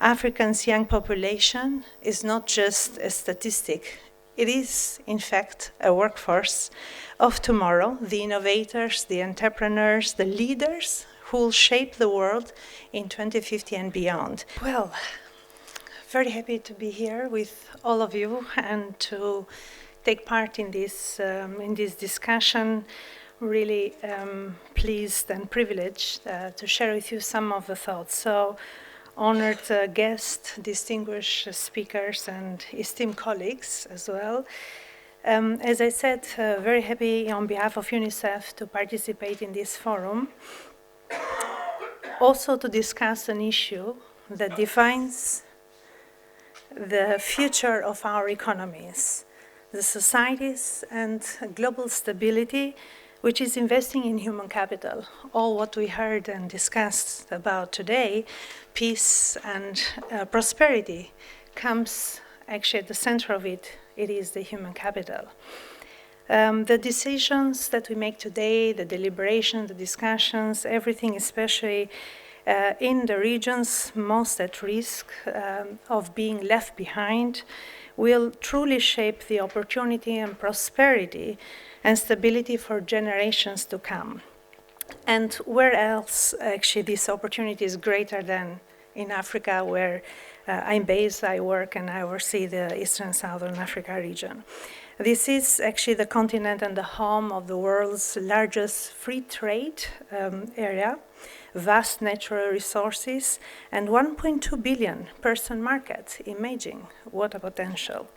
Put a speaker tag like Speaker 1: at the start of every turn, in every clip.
Speaker 1: Africa's young population is not just a statistic. It is, in fact, a workforce of tomorrow, the innovators, the entrepreneurs, the leaders who will shape the world in 2050 and beyond. Well, very happy to be here with all of you and to take part in this discussion. Really pleased and privileged to share with you some of the thoughts. So, honored guests, distinguished speakers, and esteemed colleagues as well. As I said, very happy on behalf of UNICEF to participate in this forum. Also to discuss an issue that defines the future of our economies, the societies and global stability, which is investing in human capital. All what we heard and discussed about today, peace and prosperity, comes actually at the center of it. It is the human capital. The decisions that we make today, the deliberation, the discussions, everything, especially in the regions most at risk of being left behind, will truly shape the opportunity and prosperity and stability for generations to come. And where else actually this opportunity is greater than in Africa, where I'm based, I work, and I oversee the Eastern Southern Africa region. This is actually the continent and the home of the world's largest free trade area, vast natural resources, and 1.2 billion person market. Imagine what a potential.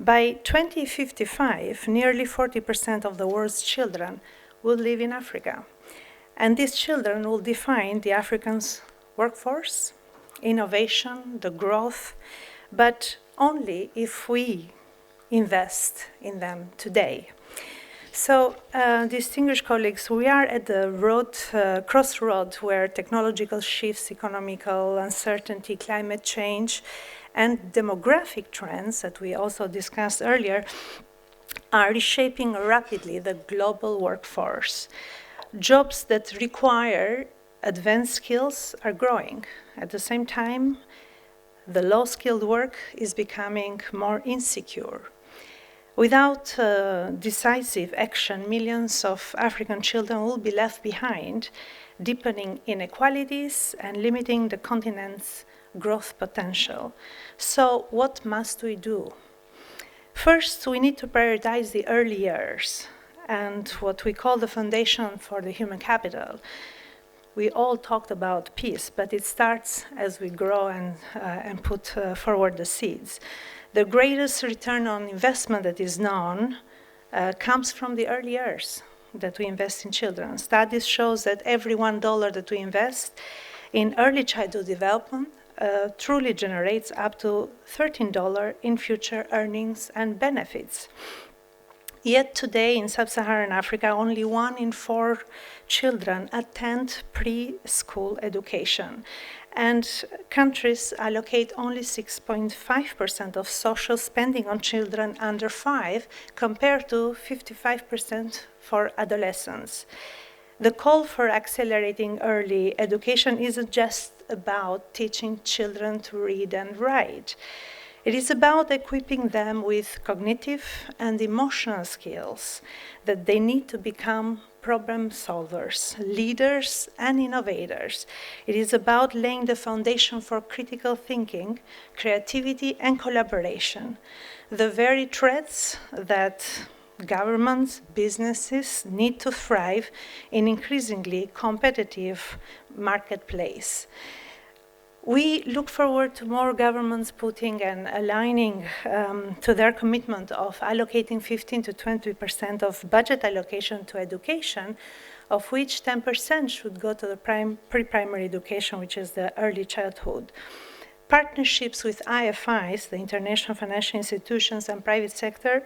Speaker 1: By 2055, nearly 40% of the world's children will live in Africa. And these children will define the African's workforce, innovation, the growth, but only if we invest in them today. So, distinguished colleagues, we are at the crossroad where technological shifts, economical uncertainty, climate change, and demographic trends that we also discussed earlier are reshaping rapidly the global workforce. Jobs that require advanced skills are growing. At the same time, the low-skilled work is becoming more insecure. Without decisive action, millions of African children will be left behind, deepening inequalities and limiting the continent's growth potential. So what must we do? First, we need to prioritize the early years and what we call the foundation for the human capital. We all talked about peace, but it starts as we grow and put forward the seeds. The greatest return on investment that is known comes from the early years that we invest in children. Studies show that every $1 that we invest in early childhood development truly generates up to $13 in future earnings and benefits. Yet today in sub-Saharan Africa, only 1 in 4 children attend preschool education. And countries allocate only 6.5% of social spending on children under 5, compared to 55% for adolescents. The call for accelerating early education isn't just about teaching children to read and write. It is about equipping them with cognitive and emotional skills that they need to become problem solvers, leaders, and innovators. It is about laying the foundation for critical thinking, creativity, and collaboration, the very traits that governments, businesses need to thrive in increasingly competitive marketplace. We look forward to more governments putting and aligning to their commitment of allocating 15 to 20% of budget allocation to education, of which 10% should go to the pre-primary education, which is the early childhood. Partnerships with IFIs, the international financial institutions, and private sector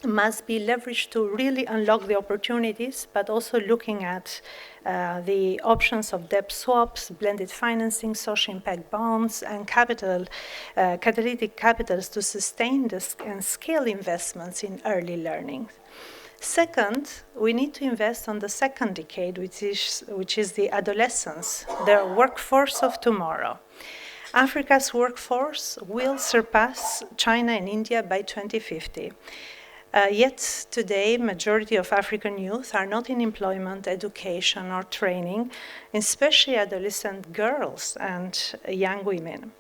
Speaker 1: must be leveraged to really unlock the opportunities, but also looking at the options of debt swaps, blended financing, social impact bonds, and catalytic capitals to sustain and scale investments in early learning. Second, we need to invest on the second decade, which is the adolescence, the workforce of tomorrow. Africa's workforce will surpass China and India by 2050. Yet today, majority of African youth are not in employment, education, or training, especially adolescent girls and young women.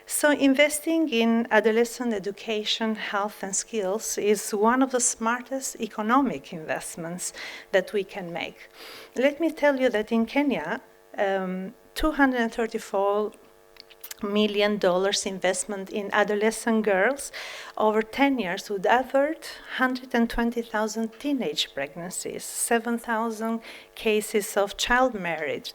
Speaker 1: So investing in adolescent education, health, and skills is one of the smartest economic investments that we can make. Let me tell you that in Kenya, $234 million investment in adolescent girls over 10 years would avert 120,000 teenage pregnancies, 7,000 cases of child marriage,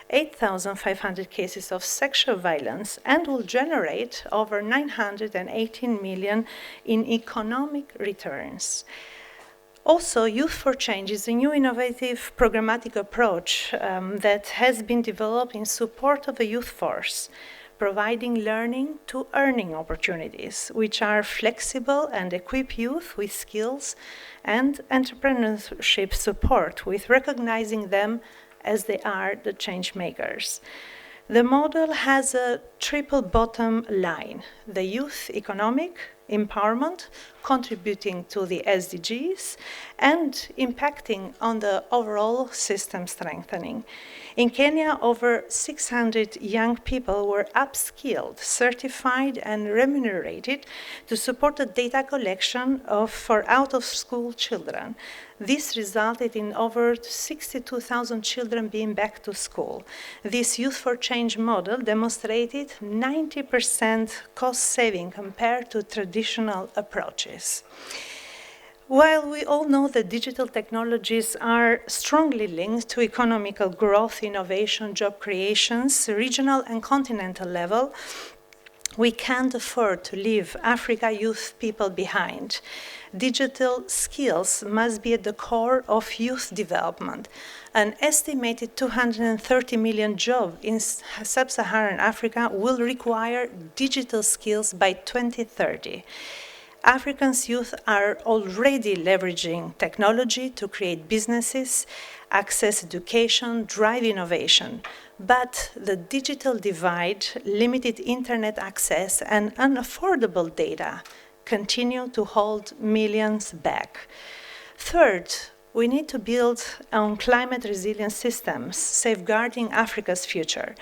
Speaker 1: 8,500 cases of sexual violence, and will generate over 918 million in economic returns. Also, Youth for Change is a new innovative programmatic approach that has been developed in support of the youth force, providing learning to earning opportunities, which are flexible and equip youth with skills and entrepreneurship support, with recognizing them as they are the change makers. The model has a triple bottom line: the youth economic empowerment, contributing to the SDGs, and impacting on the overall system strengthening. In Kenya, over 600 young people were upskilled, certified, and remunerated to support the data collection for out-of-school children. This resulted in over 62,000 children being back to school. This Youth for Change model demonstrated 90% cost saving compared to traditional approaches. While we all know that digital technologies are strongly linked to economical growth, innovation, job creations, regional and continental level, we can't afford to leave Africa youth people behind. Digital skills must be at the core of youth development. An estimated 230 million jobs in sub-Saharan Africa will require digital skills by 2030. Africa's youth are already leveraging technology to create businesses, access education, drive innovation. But the digital divide, limited internet access, and unaffordable data continue to hold millions back. Third, we need to build on climate resilient systems, safeguarding Africa's future.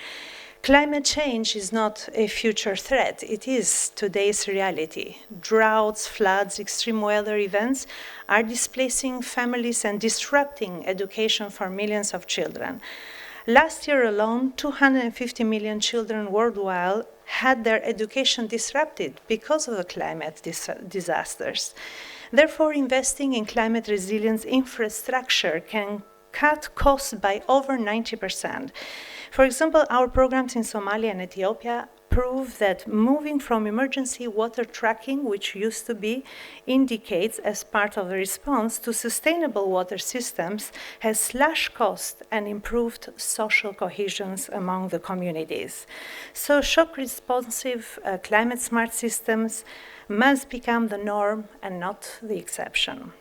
Speaker 1: Climate change is not a future threat, it is today's reality. Droughts, floods, extreme weather events are displacing families and disrupting education for millions of children. Last year alone, 250 million children worldwide had their education disrupted because of the climate disasters. Therefore, investing in climate resilience infrastructure can cut costs by over 90%. For example, our programs in Somalia and Ethiopia prove that moving from emergency water tracking, which used to be, indicates as part of the response to sustainable water systems, has slashed costs and improved social cohesion among the communities. So shock-responsive, climate-smart systems must become the norm and not the exception.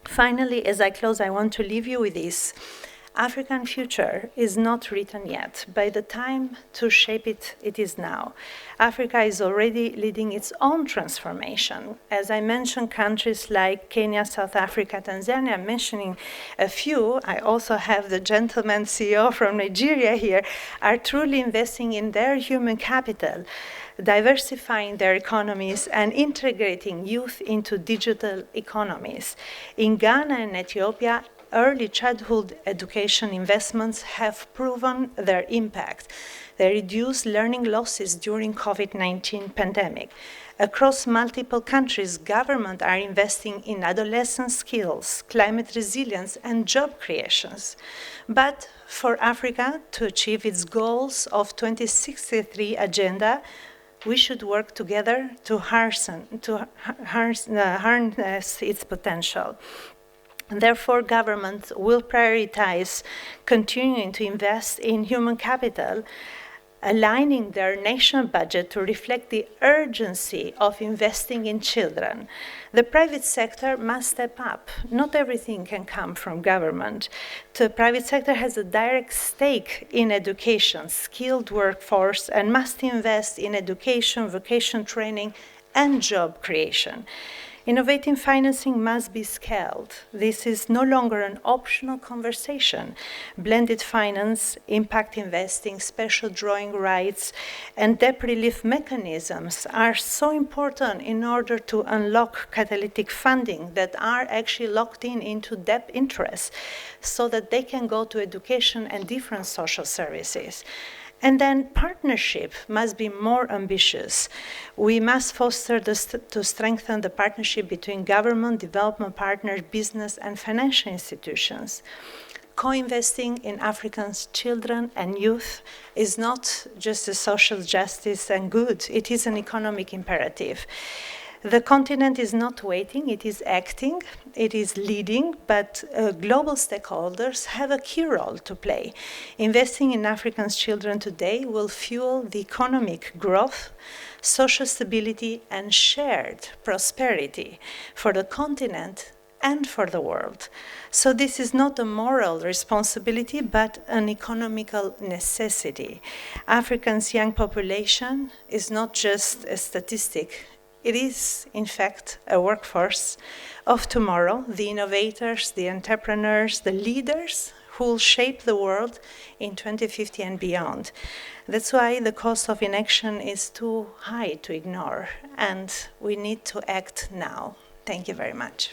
Speaker 1: Finally, as I close, I want to leave you with this. African future is not written yet. By the time to shape it, it is now. Africa is already leading its own transformation. As I mentioned, countries like Kenya, South Africa, Tanzania, mentioning a few, I also have the gentleman CEO from Nigeria here, are truly investing in their human capital, diversifying their economies and integrating youth into digital economies. In Ghana and Ethiopia, early childhood education investments have proven their impact. They reduce learning losses during COVID-19 pandemic. Across multiple countries, governments are investing in adolescent skills, climate resilience, and job creations. But for Africa to achieve its goals of 2063 agenda, we should work together to harness its potential. Therefore, governments will prioritize continuing to invest in human capital aligning their national budget to reflect the urgency of investing in children. The private sector must step up. Not everything can come from government. The private sector has a direct stake in education, skilled workforce, and must invest in education, vocation training, and job creation. Innovative financing must be scaled. This is no longer an optional conversation. Blended finance, impact investing, special drawing rights, and debt relief mechanisms are so important in order to unlock catalytic funding that are actually locked into debt interest so that they can go to education and different social services. And then partnership must be more ambitious. We must foster to strengthen the partnership between government, development partners, business, and financial institutions. Co-investing in Africans' children and youth is not just a social justice and good, it is an economic imperative. The continent is not waiting, it is acting, it is leading, but global stakeholders have a key role to play. Investing in Africans' children today will fuel the economic growth, social stability, and shared prosperity for the continent and for the world. So this is not a moral responsibility, but an economical necessity. Africans' young population is not just a statistic. It is, in fact, a workforce of tomorrow, the innovators, the entrepreneurs, the leaders who will shape the world in 2050 and beyond. That's why the cost of inaction is too high to ignore, and we need to act now. Thank you very much.